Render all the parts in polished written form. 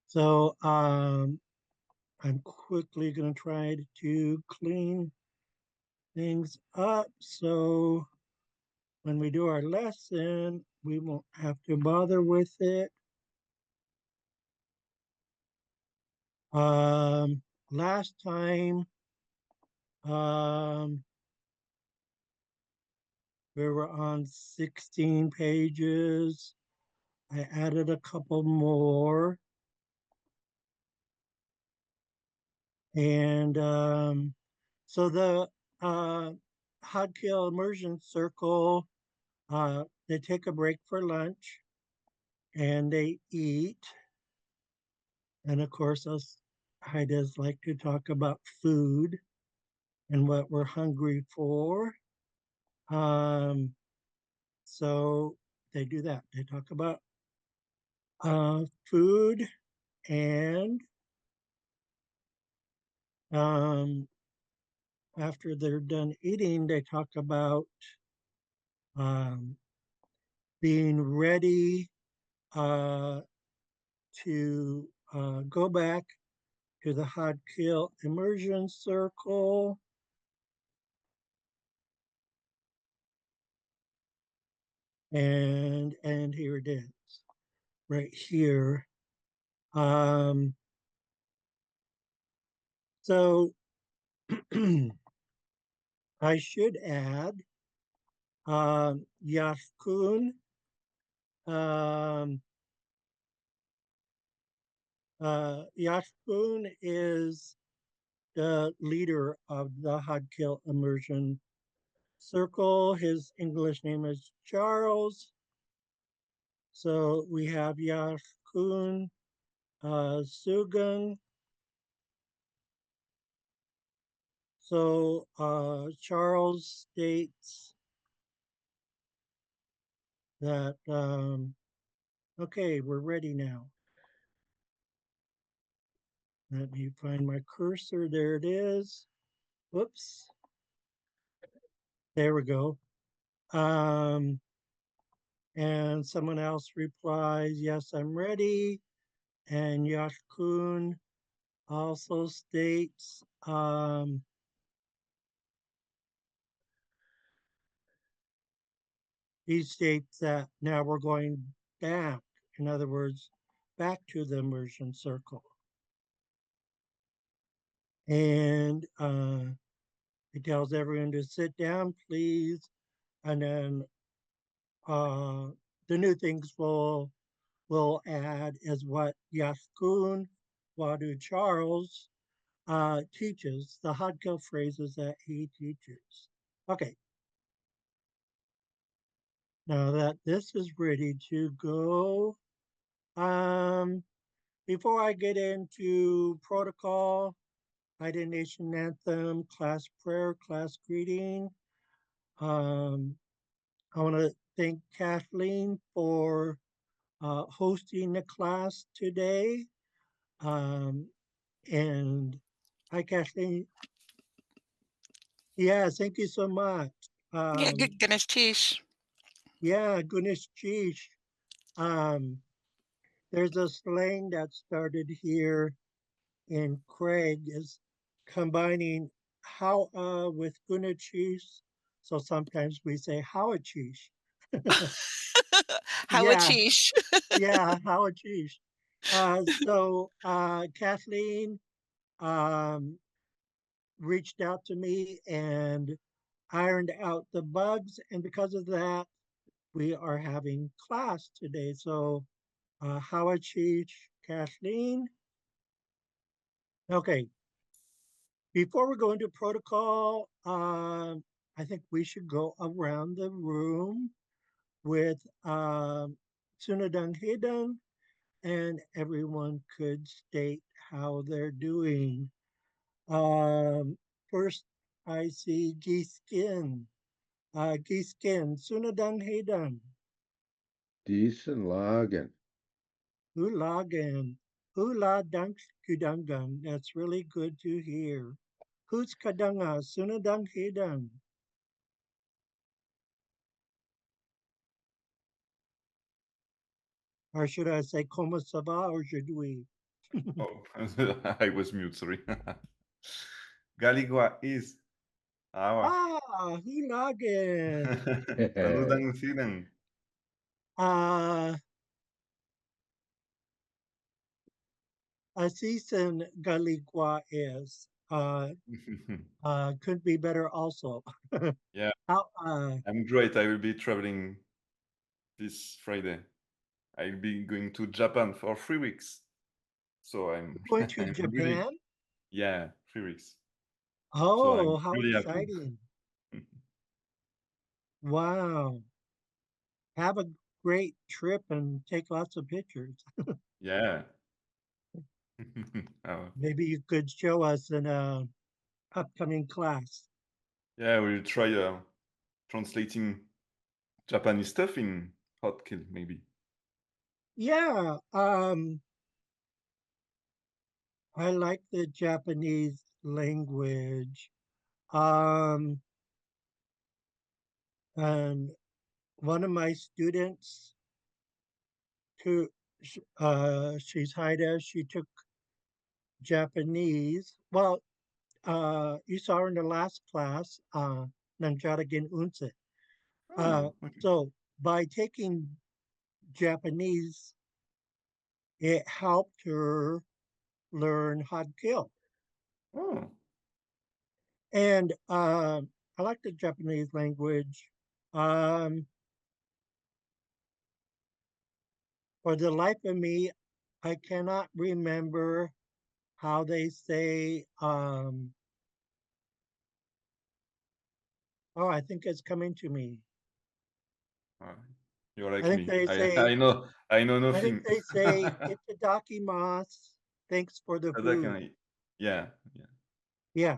So I'm quickly going to try to clean things up so when we do our lesson, we won't have to bother with it. Last time um, we were on 16 pages. I added a couple more. And so the uh, Xaad Kil Immersion Circle, they take a break for lunch and they eat. And of course, us Haidas like to talk about food and what we're hungry for. Um, so they do that. They talk about food and um, after they're done eating, they talk about um, being ready uh, to go back to the Xaad Kil Immersion Circle. And here it is, right here. Um, so I should add Yashkun. Um, Yashkun is the leader of the Xaad Kil Immersion Circle. His English name is Charles. So we have Yashkun Sugang. So Charles states that, okay, we're ready now. Let me find my cursor. There it is. Whoops. There we go. Um, and someone else replies, yes, I'm ready. And Yashkun also states, he states that now we're going back. In other words, back to the immersion circle. And he tells everyone to sit down, please. And then uh, the new things will add is what Yaskun Wadu Charles teaches, the Xaad Kil phrases that he teaches. Okay, now that this is ready to go, um, before I get into protocol, Haida Nation Anthem, class prayer, class greeting, um, I want to thank Kathleen for hosting the class today. Um, and hi, Kathleen. Yeah, thank you so much. Yeah, Um, goodness cheese. yeah, goodness geez. Um, there's a slang that started here in Craig is combining how with guna cheese. So sometimes we say how a cheese. How a Yeah, cheese. yeah, how a cheese. So Kathleen um, reached out to me and ironed out the bugs. And because of that, we are having class today. So, Howard Cheech, Kathleen. Okay, before we go into protocol, I think we should go around the room with Sunadang Hidang, and everyone could state how they're doing. Um, First, I see Giskin. Giskin, Sunadang Hidang. Decent logging. Ulagan. Ula dunk kudangan. That's really good to hear. Who's kadanga? Sunadang hidang. Or should I say como ça va or je dois? Oh, I was mute, sorry. Galigua is awa. Hulagen. Saludang sinang. Uh, a season Galigua is. Could be better also. Yeah, How, I'm great. I will be traveling this Friday. I'll be going to Japan for 3 weeks. So I'm going to I'm really, Japan? yeah, 3 weeks. So Oh, I'm how really happy. exciting. Wow. Have a great trip and take lots of pictures. Yeah. Oh, Maybe you could show us in a upcoming class. yeah, we'll try translating Japanese stuff in Hot Kill, maybe. Yeah, I like the Japanese language. Um, and one of my students who she's Haida, she took Japanese. Well, you saw her in the last class, Nanjaragen Unse. Oh, okay. So by taking Japanese, it helped her learn how to kill. Oh, And I like the Japanese language. Um, for the life of me, I cannot remember how they say, oh, I think it's coming to me. uh, you're I like think me. they I say, I know I know I think nothing. they say, Itadakimasu, thanks for the But that food. can, yeah, yeah, Yeah,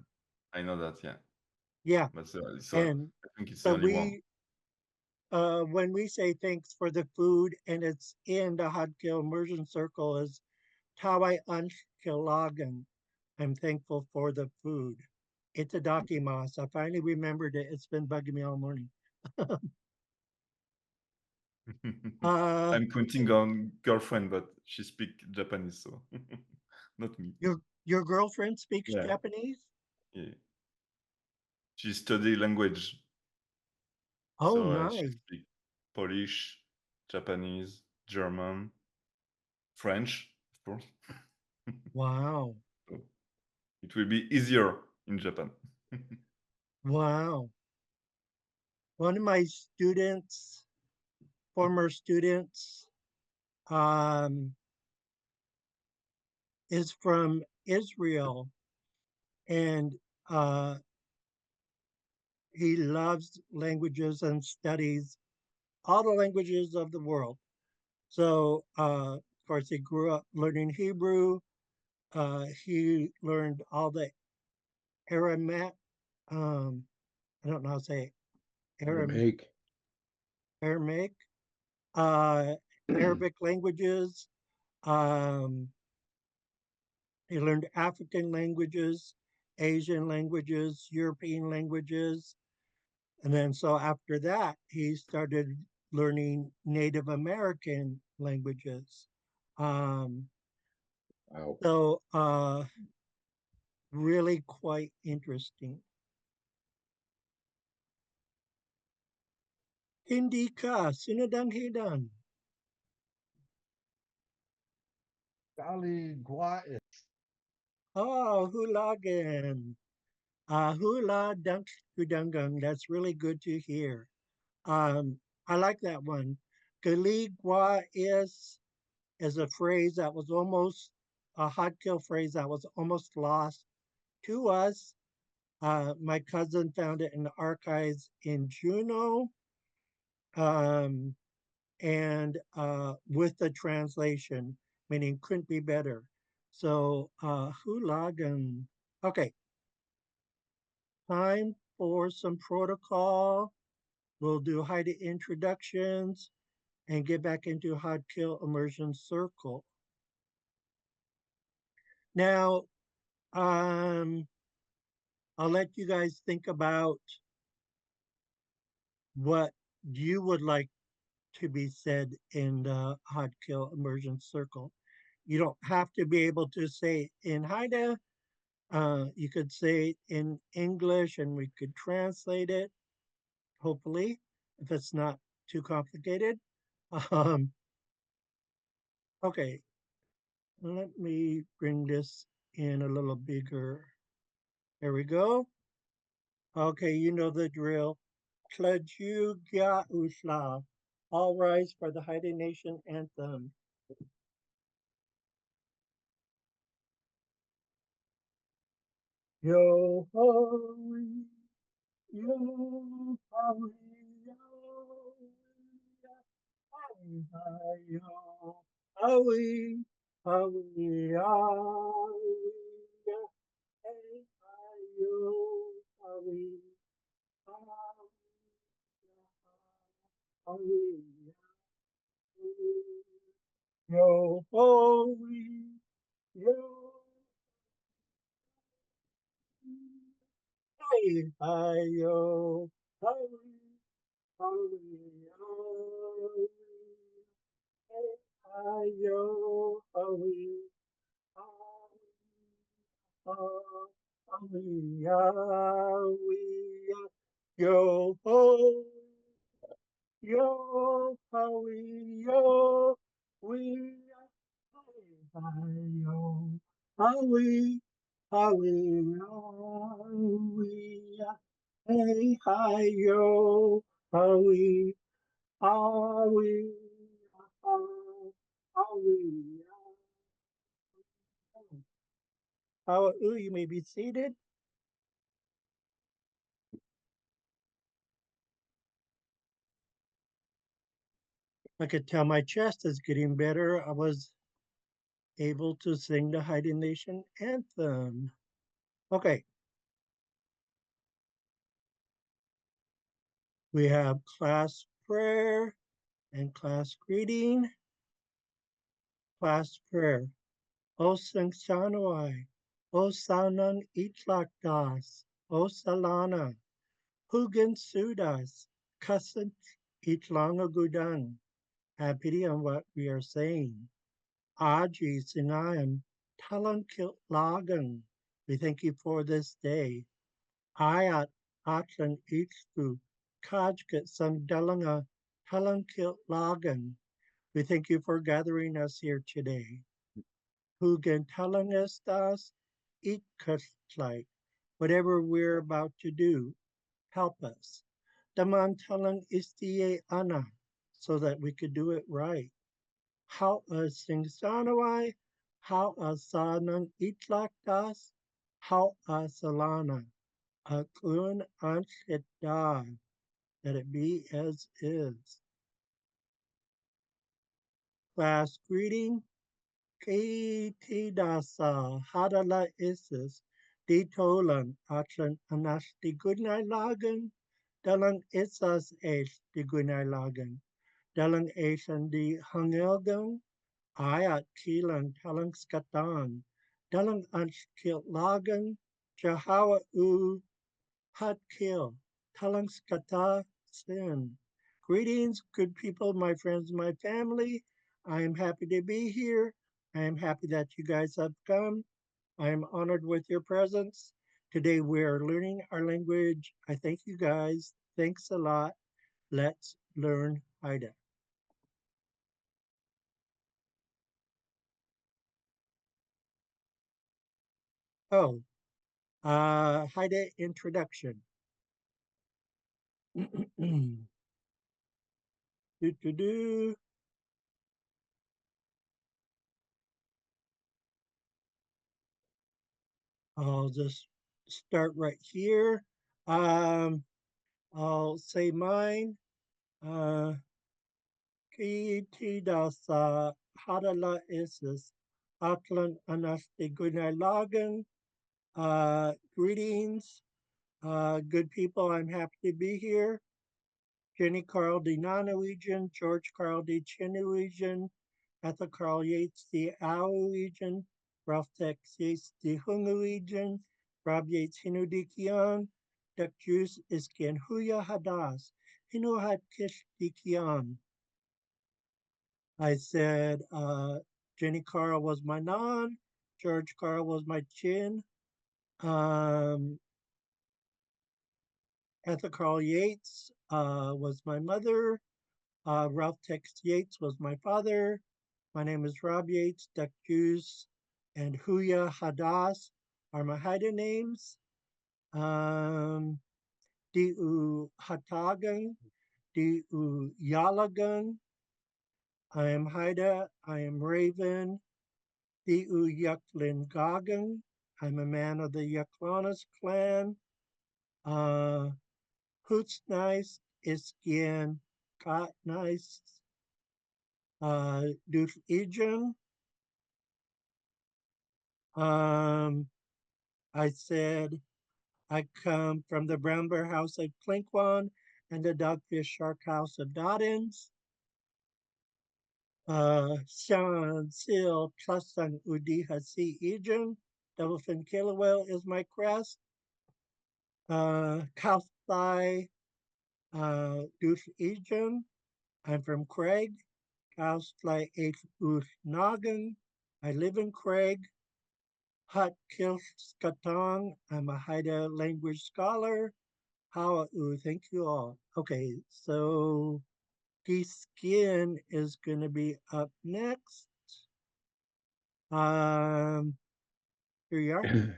I know that. Yeah, yeah. but And I think it's the so only one. when we say thanks for the food and it's in the Hadkill immersion circle is Tawai Anshkilagan. I'm thankful for the food. Itadakimasu. I finally remembered it. It's been bugging me all morning. Uh, I'm pointing on girlfriend, but she speak Japanese, so not me. your girlfriend speaks Yeah, Japanese? yeah. She study language, Oh, so she nice. speak Polish, Japanese, German, French, of course. Wow. So it will be easier in Japan. Wow. One of my students, former students, um, is from Israel, and uh, he loves languages and studies all the languages of the world. So, of course, he grew up learning Hebrew. He learned all the Aramaic. Um, I don't know how to say Aram, Aramaic. Aramaic, uh, Arabic languages. Um, he learned African languages, Asian languages, European languages. And then so after that, he started learning Native American languages. Um, Wow. so really quite interesting. Hindi ka, sinadang hidan. Golly, Guais. Oh, hulagan. Hula dunk kudangang. That's really good to hear. I like that one. Galigwa is a phrase that was almost a hot kill phrase that was almost lost to us. My cousin found it in the archives in Juneau, um, and with the translation, meaning couldn't be better. So, hulagan. Okay, time for some protocol. We'll do Haida introductions and get back into Hot Kill Immersion Circle. Now, um, I'll let you guys think about what you would like to be said in the Hot Kill Immersion Circle. You don't have to be able to say in Haida. You could say it in English and we could translate it, hopefully, if it's not too complicated. Um, okay, let me bring this in a little bigger. There we go. Okay, you know the drill. Tlajuga Usla. All rise for the Haida Nation anthem. Yo ho, yo ho, yo, hi, yo, howie, howie, howie, hey, hi, yo, howie, howie, yo, howie, yo, hey, hi, yo, howie, howie, howie, hey, hi, yo, howie, yo ho, yo howie, yo we yo howie, howie, howie, hey hi yo howie, howie, howie. How you may be seated. I could tell my chest is getting better. I was able to sing the Haida Nation anthem. Okay, we have class prayer and class greeting. Class prayer. O Sangsanawai, O Sanan Itlakdas, O Salana, Hugan Sudas, Kasant Itlangagudan. Have pity on what we are saying. Aji Sinayan, Talan Lagan. We thank you for this day. Ayat Atlan Ichtu, Kajkat Sangdalanga, Talan Lagan. We thank you for gathering us here today. Hugan Talan Estas, Itkastlike. Whatever we're about to do, help us. Daman Talan Istie Ana, so that we could do it right. How sing sanawai, how sanang itlaktas, how salana, akun anshita, that it be as is. Class greeting, Kitidasa, hadala isis, ditolan, atlan anash di gunai lagan, dalang isas esh di gunai lagan, dalang eshan di hangelgan, Ayat kilan talang skatan, dalang anskil lagan, jahawa hat kil, talang skata sin. Greetings, good people, my friends, my family. I am happy to be here. I am happy that you guys have come. I am honored with your presence. Today we are learning our language. I thank you guys. Thanks a lot. Let's learn Haida. Oh, Haida introduction. do, do, do. I'll just start right here. Um, I'll say mine. Uh, Kitidasa hadala isis atlan anasti gunailagan. Greetings, good people. I'm happy to be here. Jenny Carl de Nanoegan, George Carl de Chinuegan, Ethel Carl Yates de Auegan, Ralph Tex Yates de Hunguegan, Rob Yates Hinu de Kian, Duck Juice Iskin Huya Hadas, Hinu Had Kish de Kian. I said Jenny Carl was my non. George Carl was my chin. Um, Ethel Carl Yates was my mother. Ralph Tex Yates was my father. My name is Rob Yates. Duck Juice and Huya Hadas are my Haida names. Diu Hatagan, Diu Yalagan. I am Haida. I am Raven. Diu Yuklin Gagan. I'm a man of the Yuklanas clan. Hoots nice, Iskian, Got nice, Duf Ijan. I said I come from the brown bear house of Klinkwan and the dogfish shark house of Doddins. Xaad Kil Class Udi Hasi Ijan. Doublefin killer whale is my crest. Kalthai Duf Ijan. I'm from Craig. Kaustlai H. Uth Noggin. I live in Craig. Xaad Kil Skatong. I'm a Haida language scholar. How thank you all. Okay, so the skin is gonna be up next. Here you are.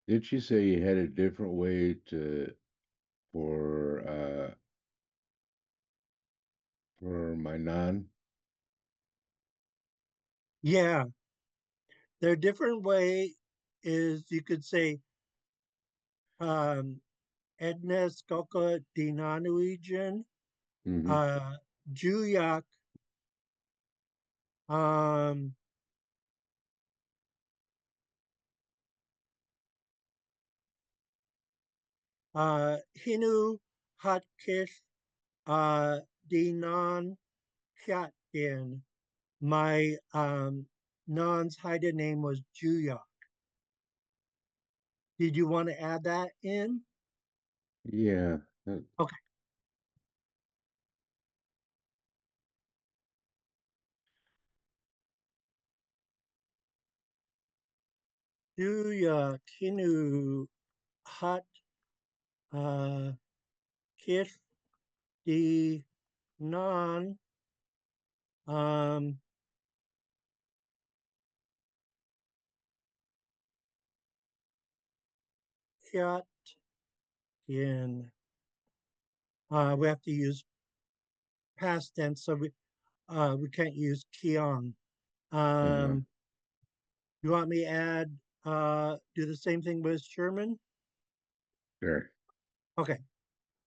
Did you say you had a different way for uh for my non? Yeah, their different way is you could say Edna Skoka Dinanuijan, Mm-hmm. uh Juyak, um Hinu Hatkish Dinan Kyatkin. My non's Haida name was Juyak. Did you want to add that in? Yeah. Okay. Juyak Hinu Hat Kish Di Non um Kyatkin. We have to use past tense, so we can't use Kion. Uh-huh. You want me to add do the same thing with Sherman? Sure. Okay.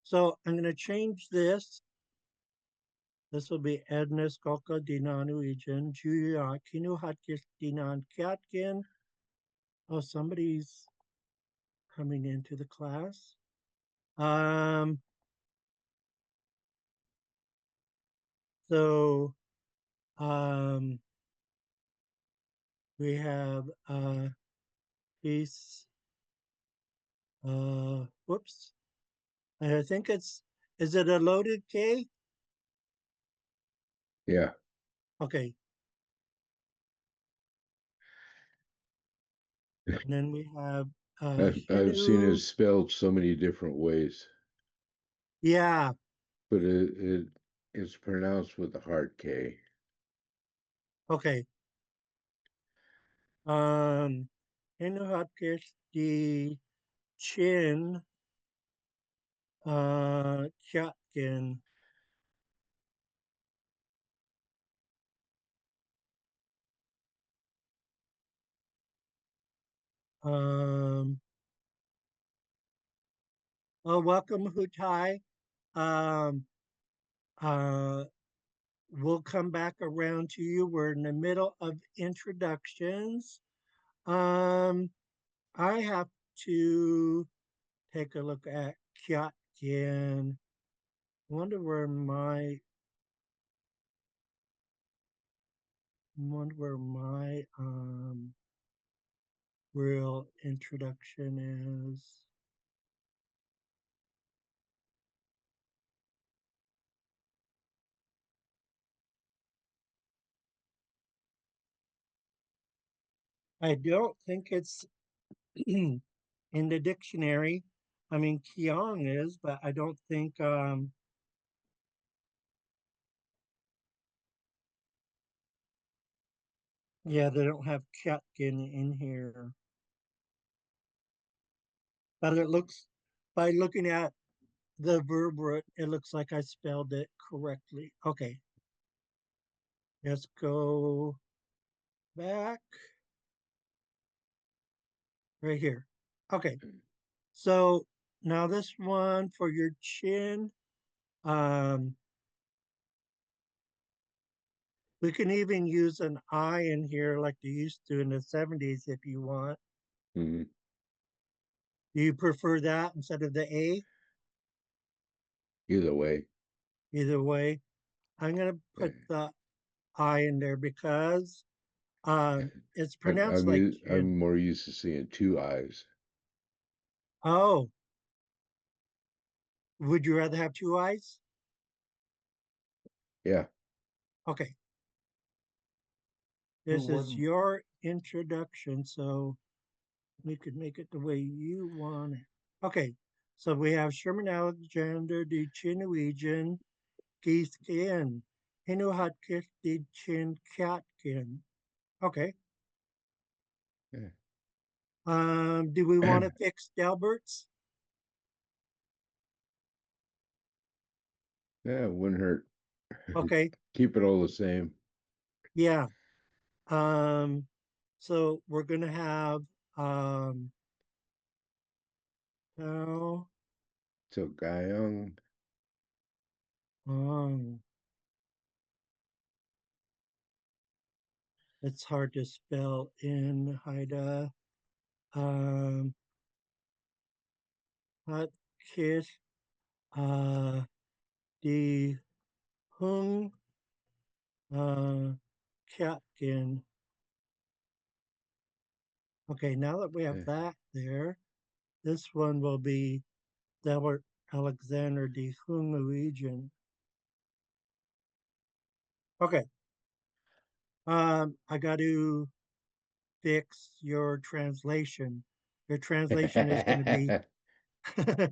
So I'm gonna change this. This will be Edna Skolka Dinanu Ijan Julia Kinu Hatkis Dinan Katkin. Oh, somebody's coming into the class. Um, so um, we have piece. Whoops. I think is it a loaded K? Yeah. Okay. And then we have I've seen it Hinu. spelled so many different ways, Yeah. but it's pronounced with a hard K. Okay. Hinu Hatkis the Chin Chutkin. Um, welcome, Hutai. Um, uh, we'll come back around to you. We're in the middle of introductions. Um, I have to take a look at Kyatkin. Wonder where my real introduction is. I don't think it's in the dictionary. I mean, Kiong is, but I don't think yeah, they don't have Katkin in here. But it looks by looking at the verb root, it looks like I spelled it correctly. Okay, let's go back right here. Okay, so now this one for your chin. Um, we can even use an I in here like they used to in the 70s if you want. Mhm. Do you prefer that instead of the A? Either way, Either way, I'm going to yeah. put the I in there because it's pronounced like I'm chin. more used to seeing two eyes. Oh, would you rather have two eyes? Yeah. Okay, Oh, this is one. your introduction, so we could make it the way you want it. Okay, so we have Sherman Alexander, the Chinuijan, Geeskin, Hinuhatkis, the Chin Katkin. Okay, Yeah. do we want to fix Delbert's? Yeah, it wouldn't hurt. Okay, Keep it all the same. yeah. Um, so we're gonna have oh, So Guyong, um, it's hard to spell in Haida. Um, Hot Kit, uh, the Hung, uh, Katkin. Okay, now that we have yeah. that there, this one will be Delbert Alexander de Hung region. Okay, I got to fix your translation. Your translation is going to be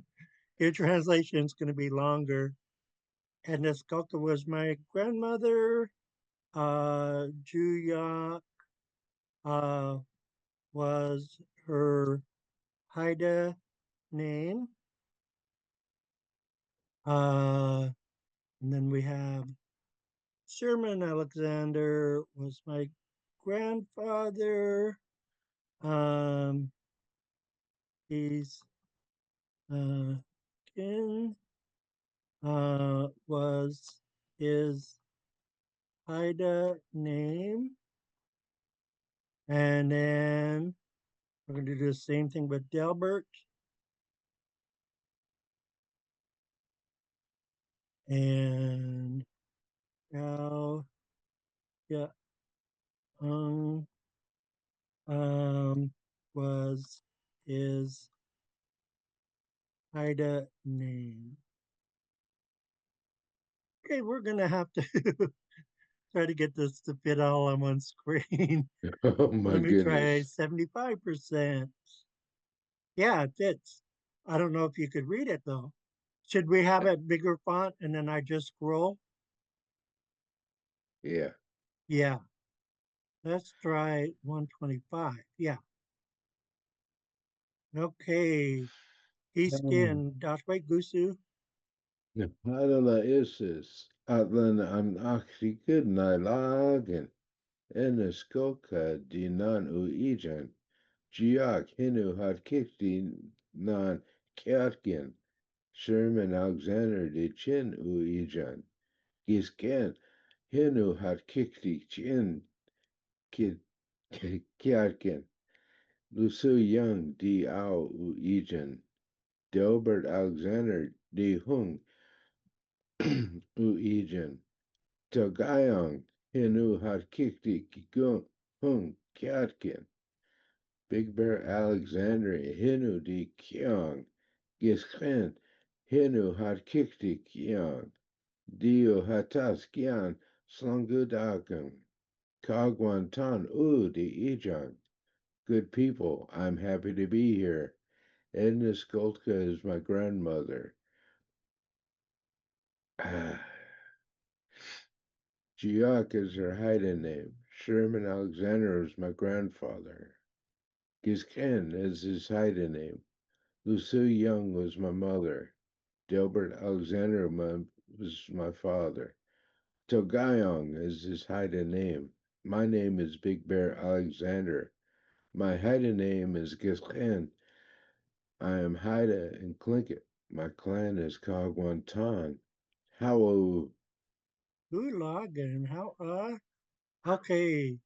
your translation is going to be longer. And this Skulka was my grandmother. Juya uh, was her Haida name. And then we have Sherman Alexander was my grandfather. Um, he's kin was his Haida name. And then we're going to do the same thing with Delbert. And now, yeah, um, um, was his Haida name. Okay, we're going to have to try to get this to fit all on one screen. Oh my Let me try goodness. 75%. Yeah, it fits. I don't know if you could read it though. Should we have it bigger font and then I just scroll? Yeah. Yeah, let's try 125. Yeah, okay. Skin, Dashway Gusu. Hadala isis. Atlan am achrikud nailagan. Eneskoka dinan u ijan. Giak hinu had kikti nan kiatkin. Sherman Alexander de chin u ijan. Gisken hinu had kikti chin kiatkin. Lusu Young di au u ijan. Delbert Alexander de hung u ijan. Tagayang hinu had kikti kigung hung kiatkin. Big Bear Alexander hinu di kyang. Giskren hinu had kikti kyang. Dio hatas kyan slangudagam. Kagwan tan u di ijan. Good people, I'm happy to be here. Edna Skolka is my grandmother. Giok is her Haida name. Sherman Alexander is my grandfather. Gizken is his Haida name. Lucille Young was my mother. Delbert Alexander was my father. Togayong is his Haida name. My name is Big Bear Alexander. My Haida name is Gizken. I am Haida in Tlingit. My clan is Kagwantan. How Houlagan, how okay.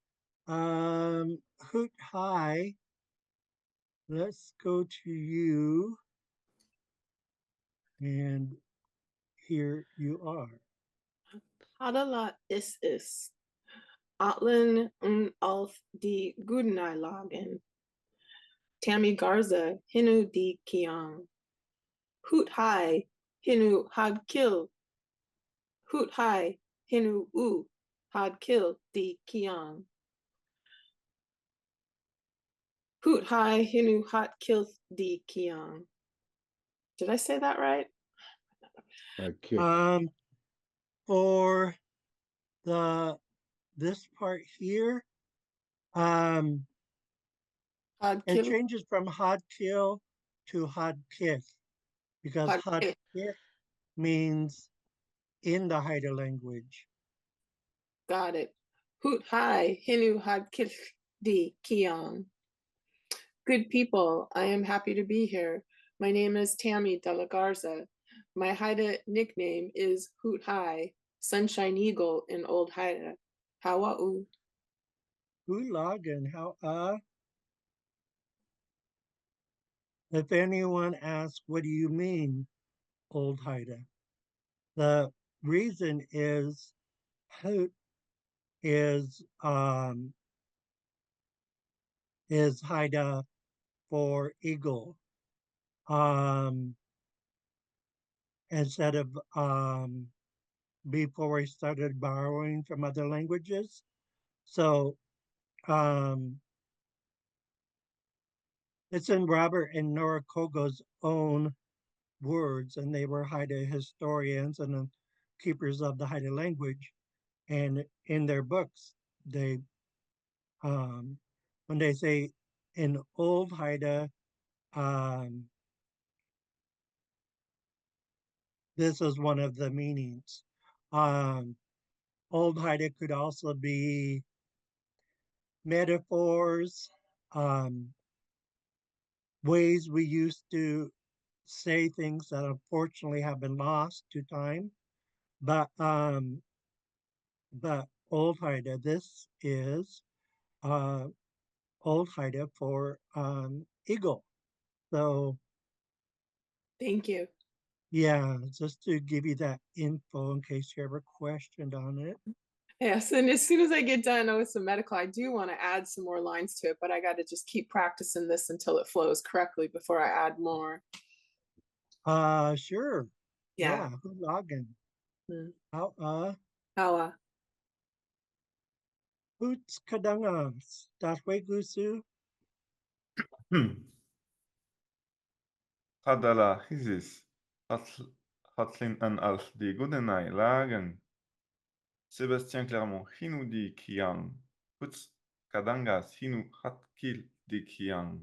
Hoot High, let's go to you, and here you are. Hadala is. Atlan Alf di Gudnai Lagen. Tammy Garza, Hinu di Kiang. Hoot Hai, Hinu Had Kil. Hoot Hai, Hinu U, Had Kil di Kiang. Hoot Hai, Hinu Had Kil di Kiang. Did I say that right? For the this part here, it changes from Had Kill to Had Kith because Had Kith means in the Haida language. Got it. Hoot Hai, Hinu Had Kil di Kiang. Good people, I am happy to be here. My name is Tammy De La Garza. My Haida nickname is Hoot Hai, Sunshine Eagle in Old Haida. Hawa'u. Houlagan, how If anyone asks, what do you mean, Old Haida? The reason is Hoot is Haida for eagle. Instead of before we started borrowing from other languages. So it's in Robert and Nora Kogo's own words, and they were Haida historians and the keepers of the Haida language. And in their books, they when they say in Old Haida, this is one of the meanings. Old Haida could also be metaphors, ways we used to say things that unfortunately have been lost to time. But Old Haida, this is Old Haida for eagle. So thank you. Yeah, just to give you that info in case you ever questioned on it. Yes, and as soon as I get done with some medical, I do want to add some more lines to it, but I got to just keep practicing this until it flows correctly before I add more. Sure. Yeah. Houlagan. How Hawa. Hoots Kadangas. Datwe Gusu. Hadala Hizis. Hatlin an Alf di Gudenai Lagen. Sébastien Clermont, Hinu di Kiang. Putz Kadangas, Hinu Hatkil di Kiang.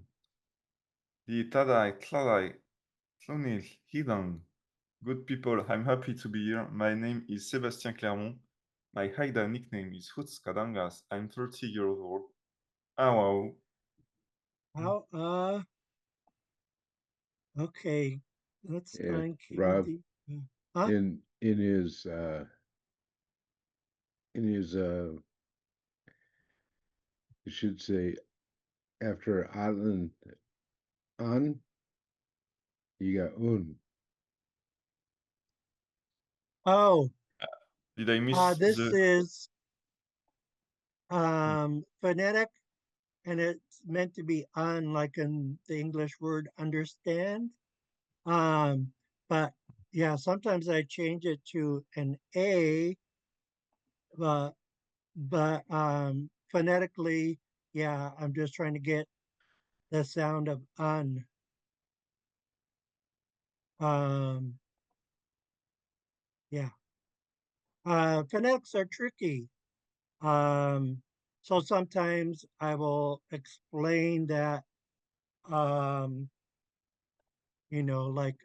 Di Tadai Tladai Tlunil Hidang. Good people, I'm happy to be here. My name is Sébastien Clermont. My Haida nickname is Hutz Kadangas. I'm 30 years old. Wow. How okay. Let's find Rob, King. in his you should say after Atlan an, you got un. Oh. Did I miss this is phonetic, and it's meant to be un, like in the English word understand. But yeah, sometimes I change it to an A, but phonetically, yeah, I'm just trying to get the sound of un. Um, yeah. Phonetics are tricky. Um, so sometimes I will explain that, um, like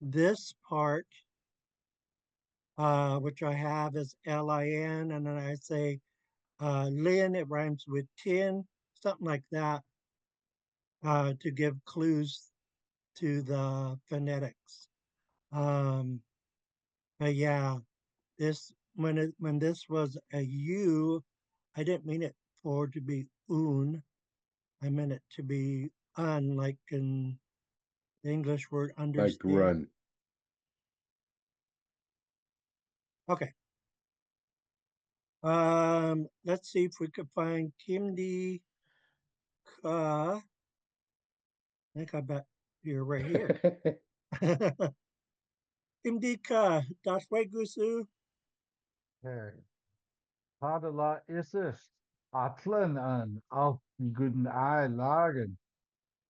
this part, which I have is LIN, and then I say lin, it rhymes with tin, something like that, to give clues to the phonetics. Um, but yeah, this when this was a U, I didn't mean it for to be un. I meant it to be un, like in the English word Like understand. run. Okay. Let's see if we could find Kimdi Ka. I think I bet you're right here. Kimdi Ka, das Gusu. Okay. Padala is es. Atlan an auf die guten Eilagen.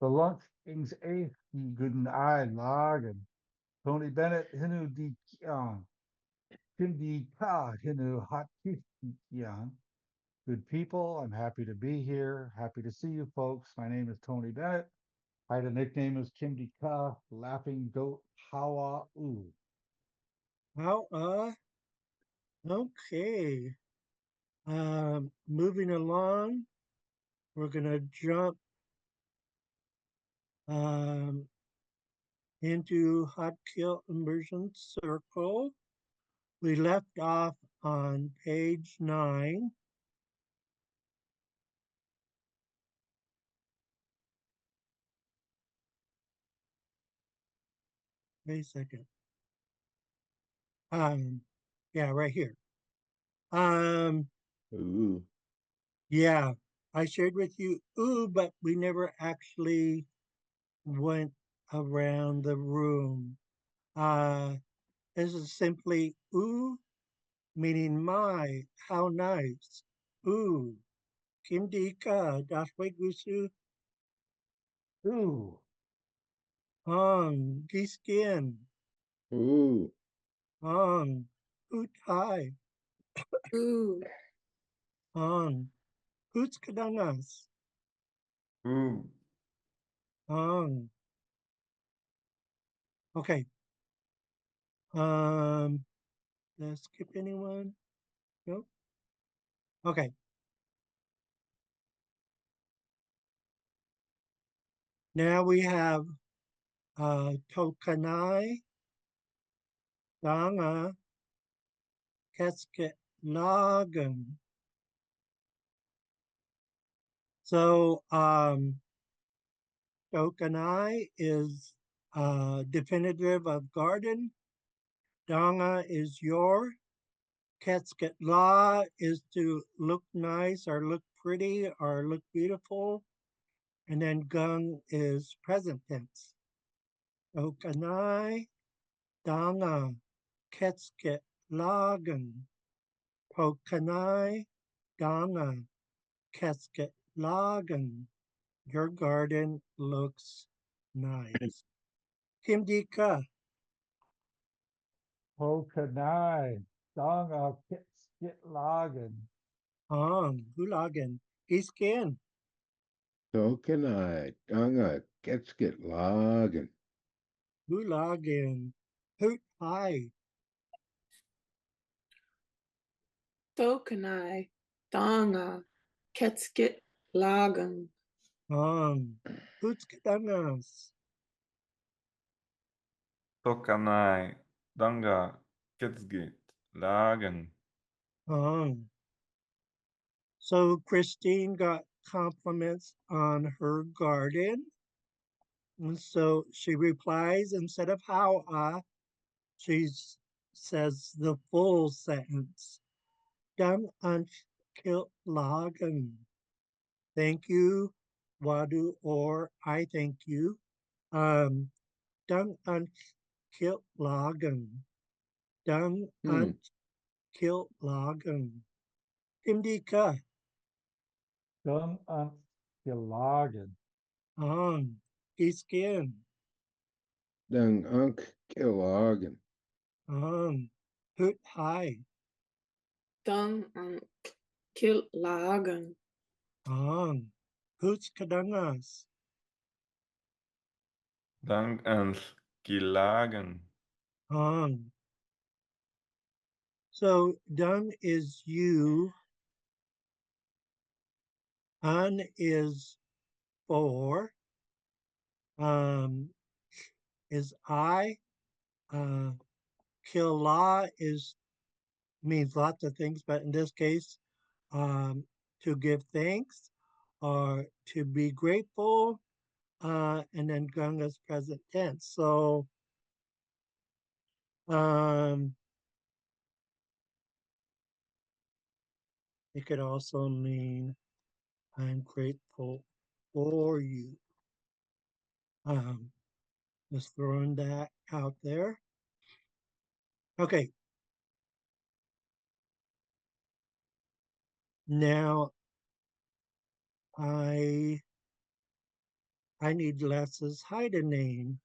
Belangt ings eich die guten Eilagen. Tony Bennett hinu die kian. Kim die ka hinu hot kif die kian. Good people, I'm happy to be here. Happy to see you folks. My name is Tony Bennett. I had a nickname as Kim die ka, Laughing Goat Hawa U. How okay. Moving along, we're gonna jump into Hot Kill Immersion Circle. We left off on page 9. Wait a second. Yeah, right here. Ooh. Yeah, I shared with you, ooh, but we never actually went around the room. This is simply ooh, meaning my, how nice. Ooh, kimdi ka, daswe gusu, Ooh. giskin, Ooh. hoot hi, Ooh, hoots kadangas, Ooh. on. Okay. Did I skip anyone? Nope. Okay. Now we have Tokanai, Danga, Kesket, Lagan. So Tokanai is definitive of garden. Danga is your. Kesket La is to look nice or look pretty or look beautiful. And then Gung is present tense. Tokanai, Danga, Kesket, Lagan. Pokanai, Danga, Kesket, Lagan. Your garden looks nice. Kimdika, Pokanai. Dong of Skit Lagen. Hulagan, Iskin, So can I. Danga get logging. Hulagan, Hoot Hi, Thokanai, Danga, Ketskit, Lagan. Hootskadangas, Tokanai. Danga. Ketsgit. Lagen. Hong. So Christine got compliments on her garden. And so she replies instead of how she says the full sentence. Dan an kill lagen. Thank you, Wadu, or I thank you. Dan an kill lagen. Dan an kill lagen. Indika. Dong on Kilagan. Giskin. Dung Unk Kilagan. Hoot Hai. Dung Kil Lagan. Hoots Kadungas. Dank ans Gilagen. So done is you. An is for. Is I. Killa is means lots of things, but in this case, to give thanks or to be grateful, and then Ganga's present tense. So it could also mean I'm grateful for you. Just throwing that out there. Okay. Now I need Les's Haida name.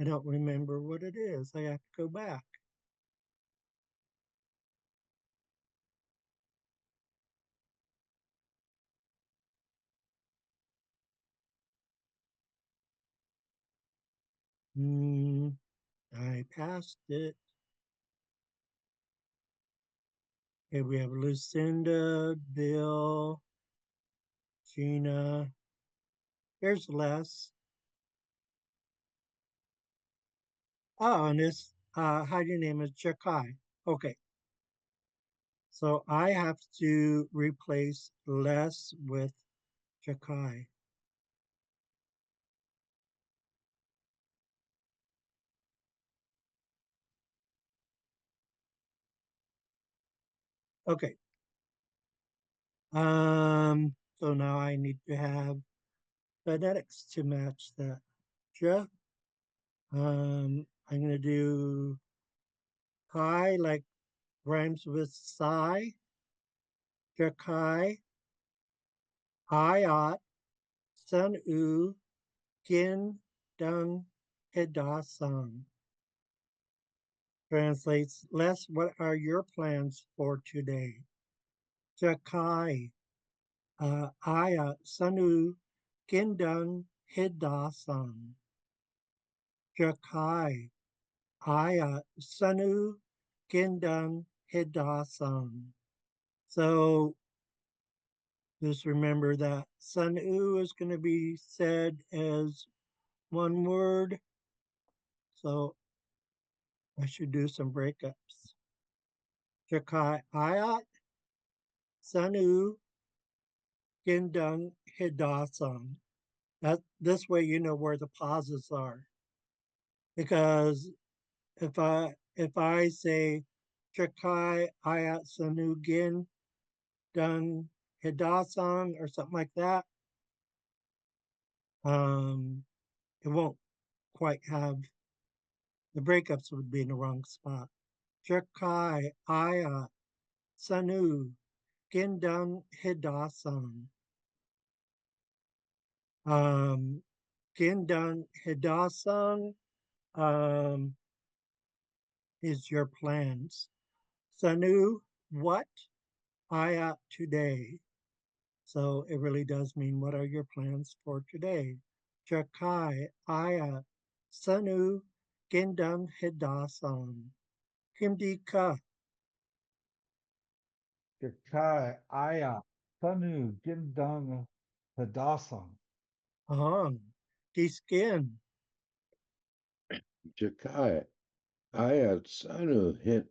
I don't remember what it is. I have to go back. I passed it. Okay, we have Lucinda, Bill, Gina. Here's Les. Oh, and this Haida name is Jakai. Okay. So I have to replace Les with Jakai. Okay. So now I need to have phonetics to match that. Ja. I'm gonna do kai like rhymes with sigh. Jakai. Ayat. Sun u. Gin dung hidasang. Translates, Les, what are your plans for today? Jakai. Aya Sanu Gendang Hidasang. Jakai. Aya Sanu Gendang Hidasang. So just remember that Sanu is going to be said as one word. So I should do some breakups. Jakai Ayat Sanu Gendang Hidasang. That this way you know where the pauses are. Because if I say Chakai Ayat Sanugin Dun Hidasang or something like that, it won't quite have the breakups would be in the wrong spot. Chakai Ayat Sanu Gindun Hidasang. Gindun Hidasang is your plans. Sanu, what? Ayat today. So it really does mean what are your plans for today? Jakai Ayat Sanu Gendang Hidasan. Himdika. Jakai Aya Tanu Gindang Hadasang. Ahang. Diskin. Jakai. Ayat Sanu Hit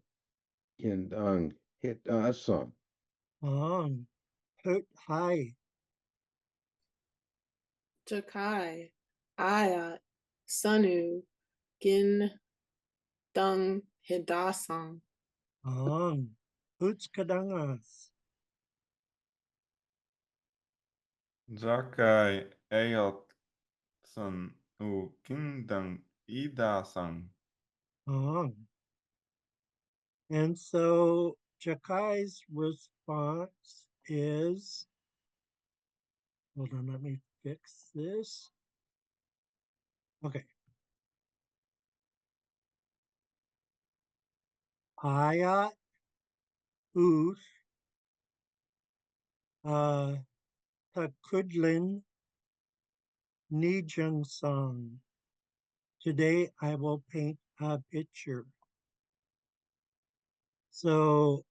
Kindang Hidasang. Ahang. Hut Hai. Jakai. Ayat. Sanu. Gin. Dung. Hidasang. Ahang. Huts Kadangas. Jakai Eyot San U Kindang Ida Sang. Ahang. And so Jakai's response is Hold on, let me fix this. Okay. Ayat Uth Takudlin Nijung Song. Today I will paint a picture. So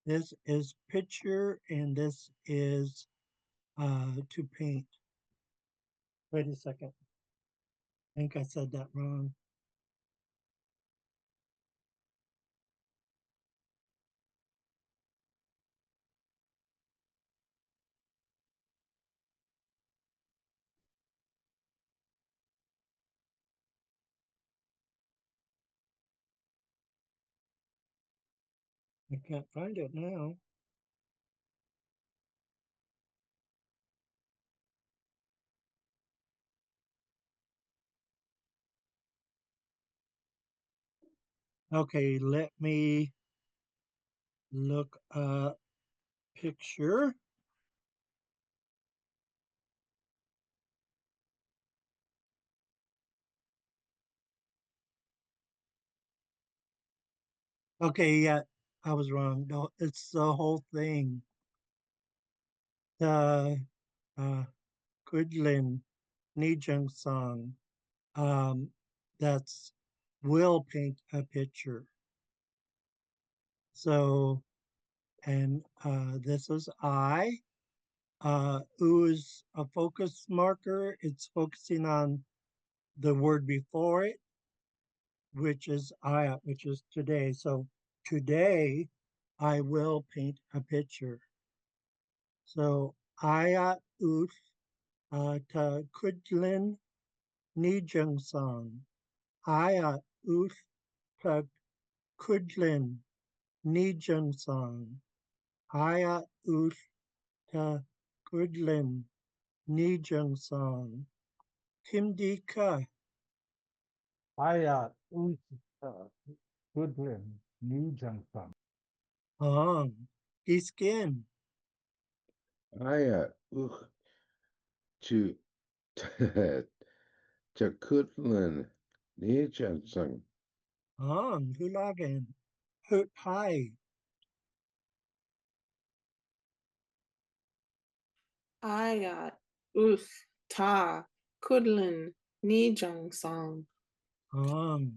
this is picture and this is to paint. Wait a second. I think I said that wrong. I can't find it now. Okay, let me look up picture. Okay, yeah, I was wrong. No, it's the whole thing. The Goodlin Nijung song. That's will paint a picture. So, and this is I. U is a focus marker. It's focusing on the word before it, which is I, which is today. So today I will paint a picture. So Aya Uth Ta Kudlin Nijung Song. Aya Uth Ta Kudlin Nijung Song. Aya Uth Ta Kudlin Nijung Song. Kimdika Ayat Usta Goodwin New Junction. Hong. Iskin. Aya to Chakutlan Nijansung. Hong. Hulagan. Hut Hai. Ayat, Uth, Ta, Kudlin, Nijung Song. Hong.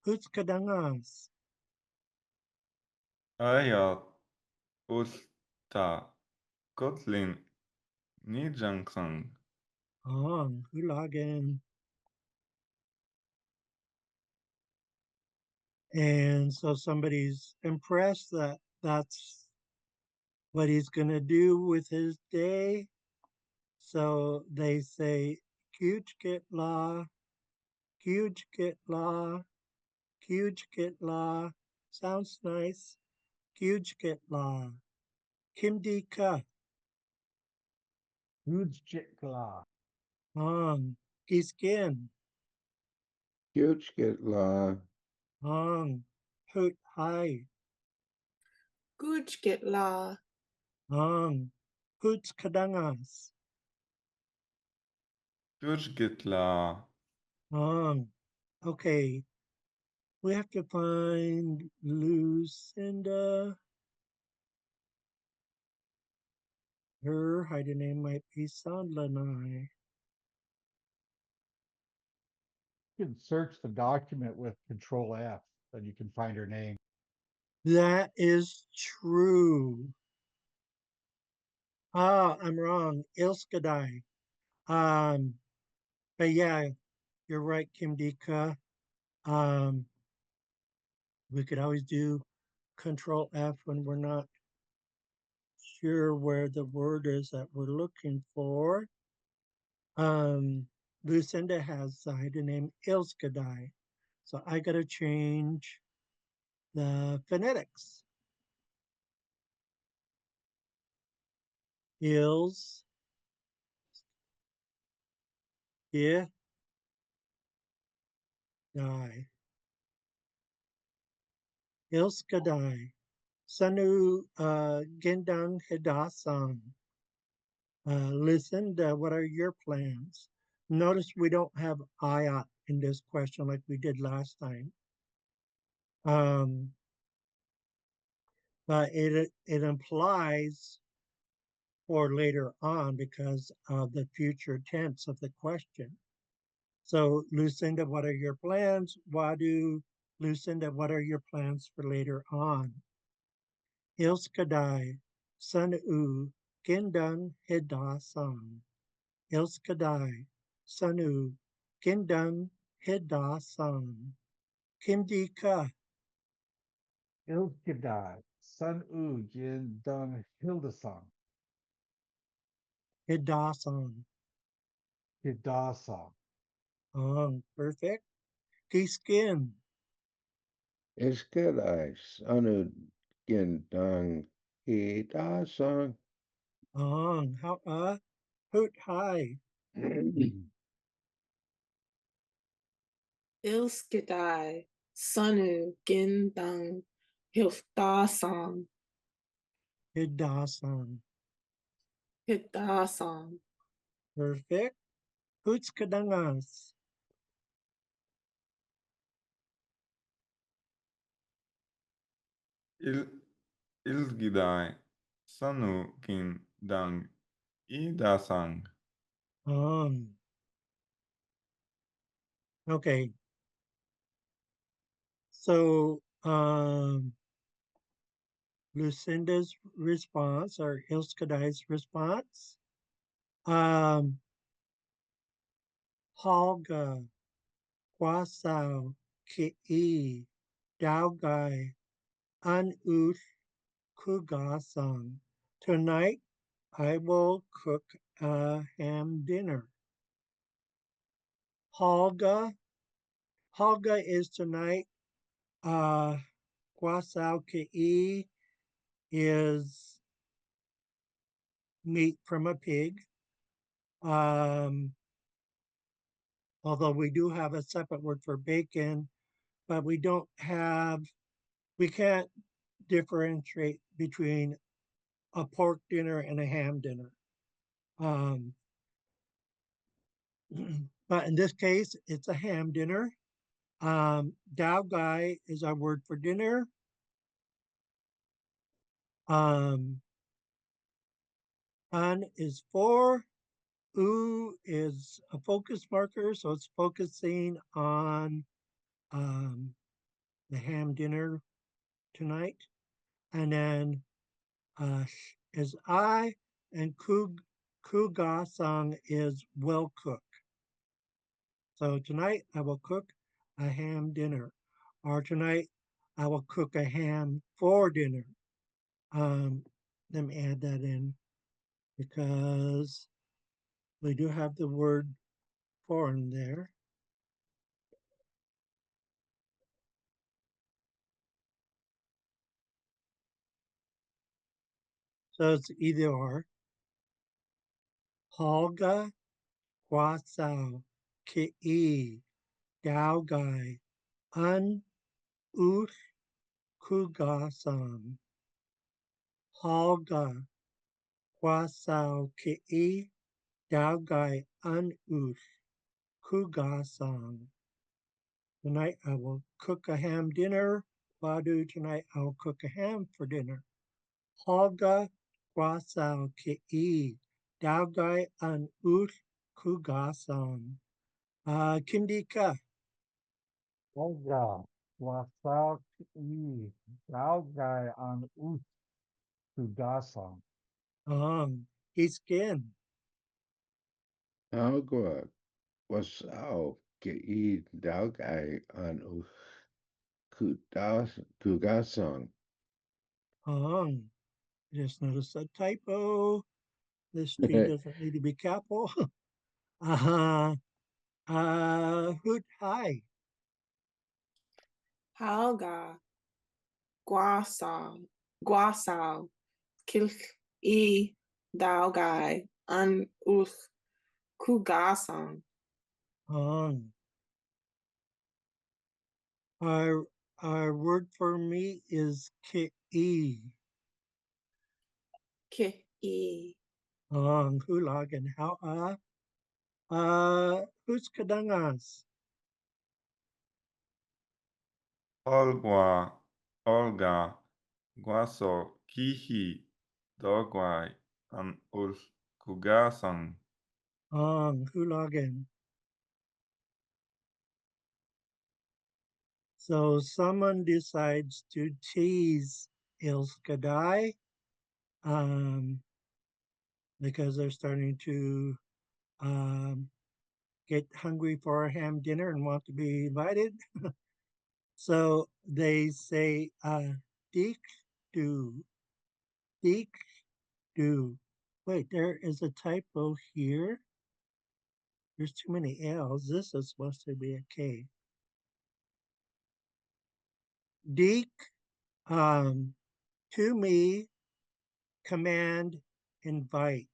Hutskadangas. Ayat Usta Kotlin Nijangsang. Hong. Hulagan. And so somebody's impressed that that's what he's going to do with his day. So they say, huge get la, huge get la, huge get la. Sounds nice. Huge get la. Kimdika. Huge Jitla. Hong. Giskin. Kyuchkitla Hong. Hut Hai. Guj La. Hong. Hutskadangas. Kürşgitla. Hong. Okay. We have to find Lucinda. Her hiding name might be Sandlanai. You can search the document with Control F, then you can find her name. That is true. Ah, I'm wrong. Ilskadai. But yeah, you're right, Kim Dika. We could always do Control F when we're not sure where the word is that we're looking for. Lucinda has the hidden name Ilskadai. So I gotta change the phonetics. Ills, yeah, die. Ilskadai. Sanu Gendang Hidasang. Listen, what are your plans? Notice we don't have ayat in this question like we did last time. But it implies for later on because of the future tense of the question. So, Lucinda, what are your plans? Wadu, Lucinda, what are your plans for later on? Ilskadai, Sunu, Gendang Hidasang. Ilskadai, Sanu, Gendang Hidasang. Kimdika, Ilkidai, Sun U, Jin Dung Hildesong, Hidasang. Hidasong, Perfect. Kiskin, Iskadai Sanu Gendang Hida Song. how hoot hi. Ilskidai, Sunu, Gindang, Hilfdasam, Hidasang. Hidasam, Perfect. Hutskadangas. Ilgidai, Sanu Kin Dang Idasang. Okay. So Lucinda's response or Ilskadai's response. Halga, Kwasau, Ki'i, Daugai, Anuth, Kugasang. Tonight I will cook a ham dinner. Halga is tonight. Kwasau Ki'i is meat from a pig. Although we do have a separate word for bacon, but we can't differentiate between a pork dinner and a ham dinner. But in this case, it's a ham dinner. Dao Gai is our word for dinner. An is for. U is a focus marker, so it's focusing on the ham dinner tonight. And then is I, and Kugasang is will cook. So tonight I will cook a ham dinner, or tonight I will cook a ham for dinner. Let me add that in because we do have the word for in there. So it's either or. Halga, Kwasau, Ki'i, Dao Gai, Un, Uth, Kugasang. Halga, Kwasau, Ki'i, Dao Gai, Un, Uth, Kugasang. Tonight I will cook a ham dinner. Wadu, tonight I will cook a ham for dinner. Halga, Kwasau, Ki'i, Dao Gai, Un, Uth, Kugasang. Kindika. Olga, Wasau Ki, Dao Gai on Ut, Hidasong, Iskin. Agua Wasau Ki Daugai on Kugasong. Just noticed a typo. This G doesn't need to be capital. Hoot hi. Halga, Guasao, Guasao, Kilk E, Daogai, An Uth, Kugasang. Our our word for me is ki'i. Ki'i. Hulagan how who's kadangas? Olga, Guaso, Kihi, Dogwai, and Kugasan. Hulagan. So someone decides to tease Ilskadai because they're starting to get hungry for a ham dinner and want to be invited. So they say, Deek do, Deek do. Wait, there is a typo here. There's too many L's. This is supposed to be a K. Deek, to me, command, invite.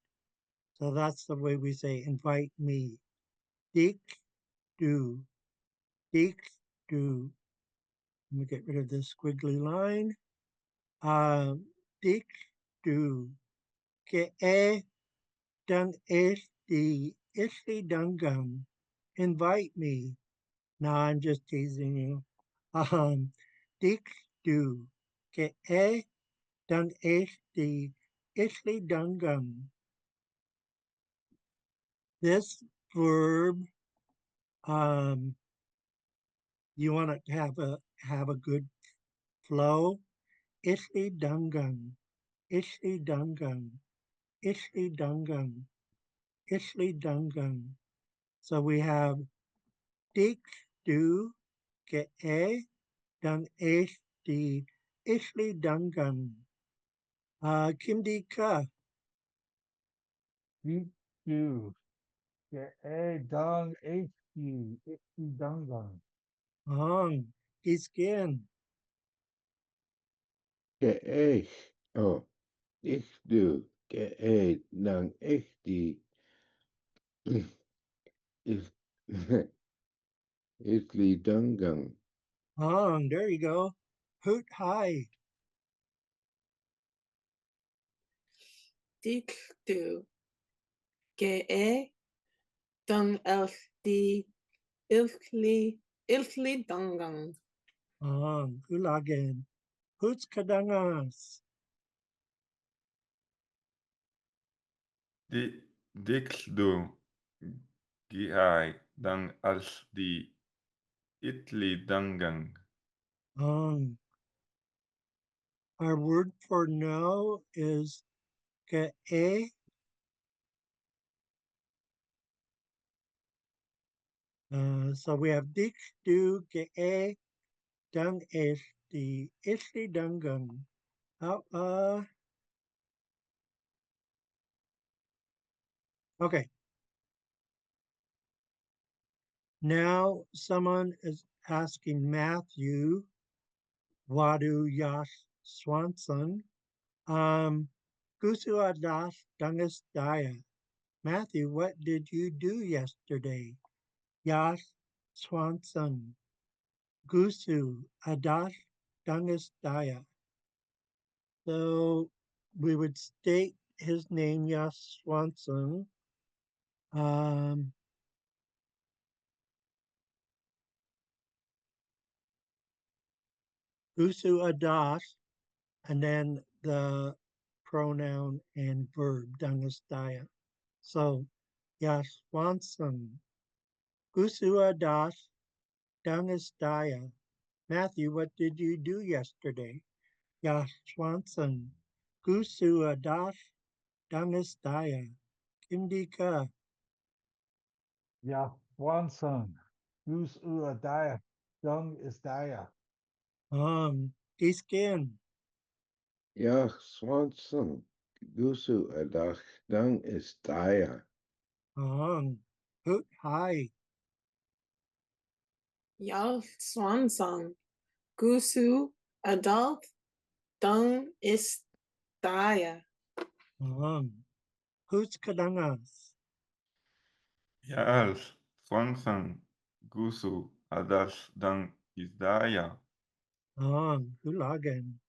So that's the way we say invite me. Deek do. Deek do. Let me get rid of this squiggly line. Deek do. Ke e dung ishti ishti dungum. Invite me. No, I'm just teasing you. Deek do. Ke e dung ishti ishti dungum. This verb, you want to have a good flow. Ishli dungum, ishli dungum, ishli dungum, ishli dungum. So we have dik du ke e dung ishli ishli dungum. Kim di ka. Deep stew. Get a dung HQ. Icky dungan. Hong. Iskin. Geëch. Oh, ik doe. Geëcht. Nang ik die. If Italy Dungang. Hong. There you go. Hoot hi. Dik du. Ge dung elfdi ilfli dungang. Hong. Hulagen. Hoots kadangas. Dixdo, Gihai, Dang als die Itli Dangang. Hong. Our word for no is ke'e. So we have dik, du, ke'e, dung, the ishli, dungung. Okay. Now someone is asking Matthew, Wadu Yash Swanson, Gusu Adash Dungus Daya. Matthew, what did you do yesterday? Yash Swanson, Gusu Adash Dungus Daya. So we would state his name, Yash Swanson. Gusu Adash, and then the pronoun and verb, Dangastaya. So, Yash Swanson, Gusu Adash, Dangastaya. Matthew, what did you do yesterday? Yash Swanson, Gusu Adash, Dangastaya. Kimdika. Ja, Swanson. Goose Uadaya. Dung is Daya. Iskin. Ja, Swanson. Gusu Adach Dung is Daya. Hoot hi. Yal swansong. Gusu adult dung is daya. Hoots kadangas. Yaals, Swansang, Gusu, Adash, Dang Isdaya. Hulagan.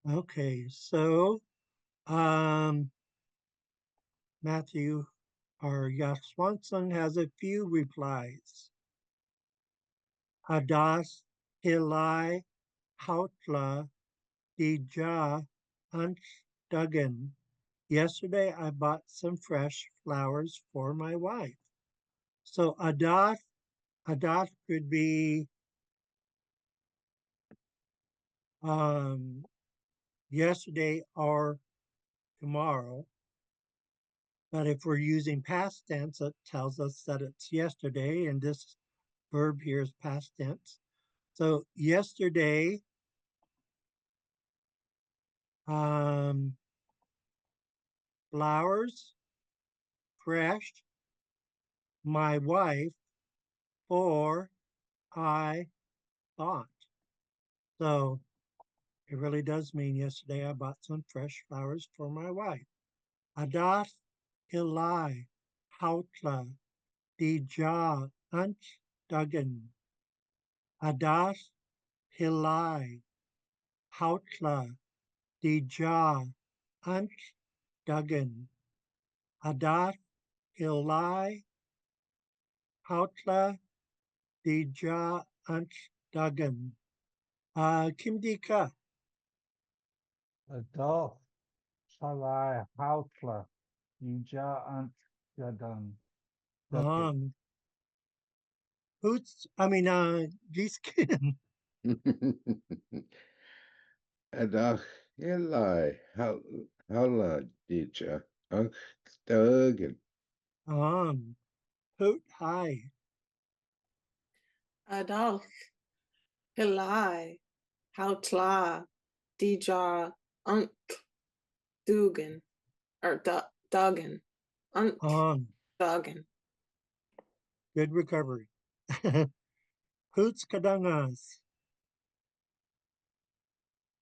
Okay, so Matthew or Yaf Swanson has a few replies. Hadas Hilai Hautla Dija Duggan. Yesterday I bought some fresh flowers for my wife. So Adas could be yesterday or tomorrow. But if we're using past tense, it tells us that it's yesterday, and this verb here is past tense. So yesterday, flowers, fresh, my wife, for I thought. So it really does mean yesterday I bought some fresh flowers for my wife. Adas Ilai Hautla Dija Ant Duggan. Adas Hilai Hautla Dija Ant Duggan. Adas Hilai Hautla Dija Ant Duggan. Kim Dika. Adolf, Salai, Hautla, Ija Ant Yadan, Duggan. Giskin. Adach Eli Hala Dija Unc Duggan. Hoot Hi. Adolf, Hilai, Hautla, Dija, Unk, Dugan, or Duggan, Unk, Duggan. Good recovery. Hoots Kadangas.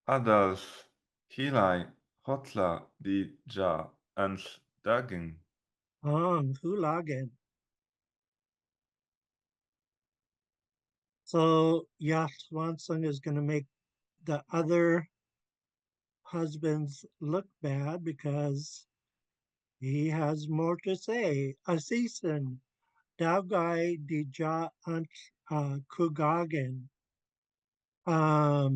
Adolf, Hilai, Hotla, Dija, Ans, Dagin. Hulagan. So Yaf Swanson is going to make the other husbands look bad because he has more to say. Asisan, Daugai Dija Ant Kugagen. I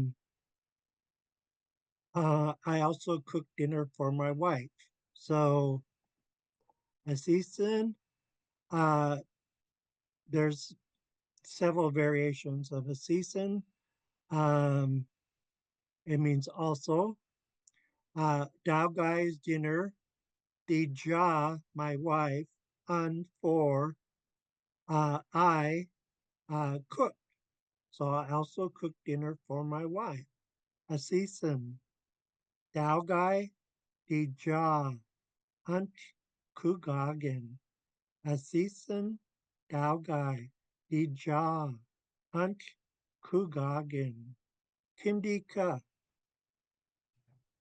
also cooked dinner for my wife. So Asisan, there's several variations of Asisan. It means also. Daugai's dinner, Dija, my wife, and for I cooked. So I also cooked dinner for my wife. Asisan, Daugai, Dija, Ant Kugagen. Asisan, Daugai, Dija, Ant Kugagen. Kimdika.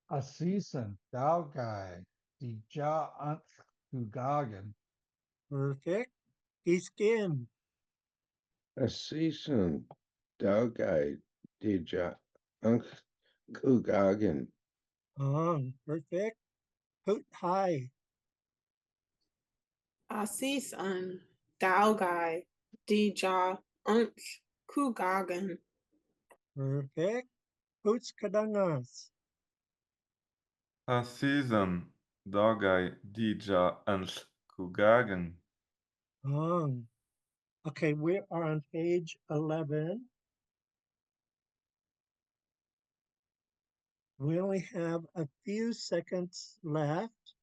A season, Daugai, Dija Ant Kugagan. Perfect. Iskin. A season Daugai Dija Unc Kugagan. Perfect. Hoot Hi. Asis an, Daugai, Dija, Unk, Kugagan. Perfect. Hoots Kadangas. A season, Dogai, Dija, Ans, Kugagan. Okay, we are on page 11. We only have a few seconds left.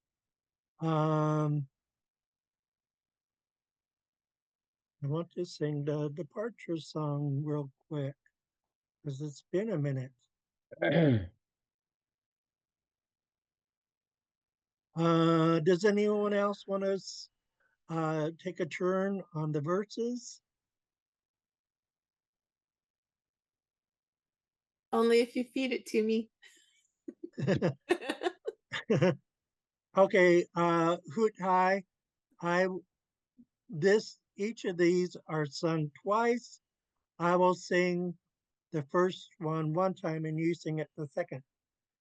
I want to sing the departure song real quick because it's been a minute. Does anyone else want to take a turn on the verses? Only if you feed it to me. Okay, Hoot Hi. This each of these are sung twice. I will sing the first one time and you sing it the second.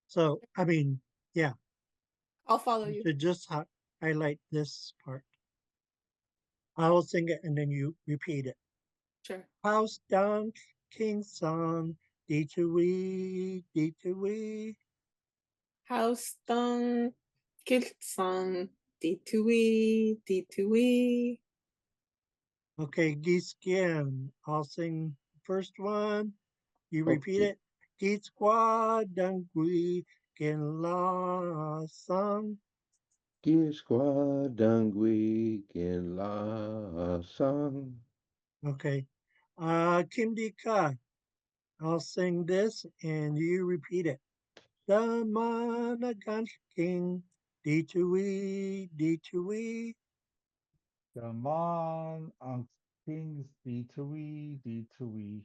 So, I mean, yeah, I'll follow you you. should just highlight this part. I will sing it and then you repeat it. Sure. House down, King Song, D2E, D2E. House stung, kiltsang, D2E, D2E. Okay, Giskin. I'll sing the first one. You repeat Okay. it. Giskwa Dangui Kin La Song. Gisqua dangui kin la song. Okay. Kim Di Ka. I'll sing this and you repeat it. The Managan King D2E, D2E. Come on, ang kings D2E, D2E.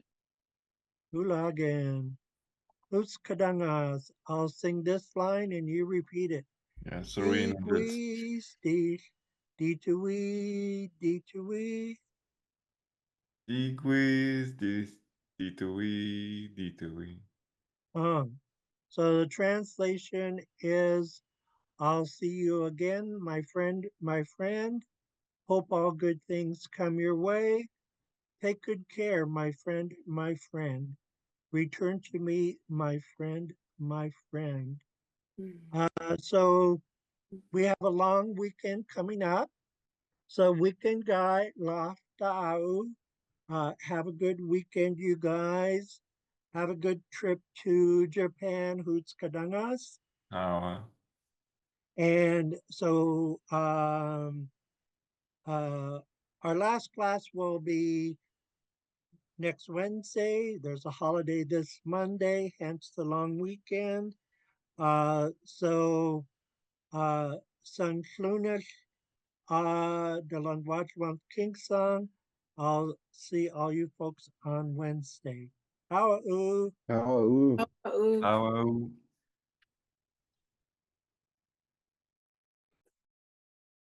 Hula again. Kadangas. I'll sing this line and you repeat it. Yeah, sorry in advance. D2E, D2E. Quiz, this, D2E, D2E. So the translation is, I'll see you again, my friend, my friend. Hope all good things come your way. Take good care, my friend, my friend. Return to me, my friend, my friend. So we have a long weekend coming up. So weekend guy, loft out. Have a good weekend, you guys. Have a good trip to Japan, Hoots Kadangas. And so our last class will be next Wednesday. There's a holiday this Monday, hence the long weekend. So San Lunes, the Langwachwan King Song. I'll see all you folks on Wednesday. How How Oh, How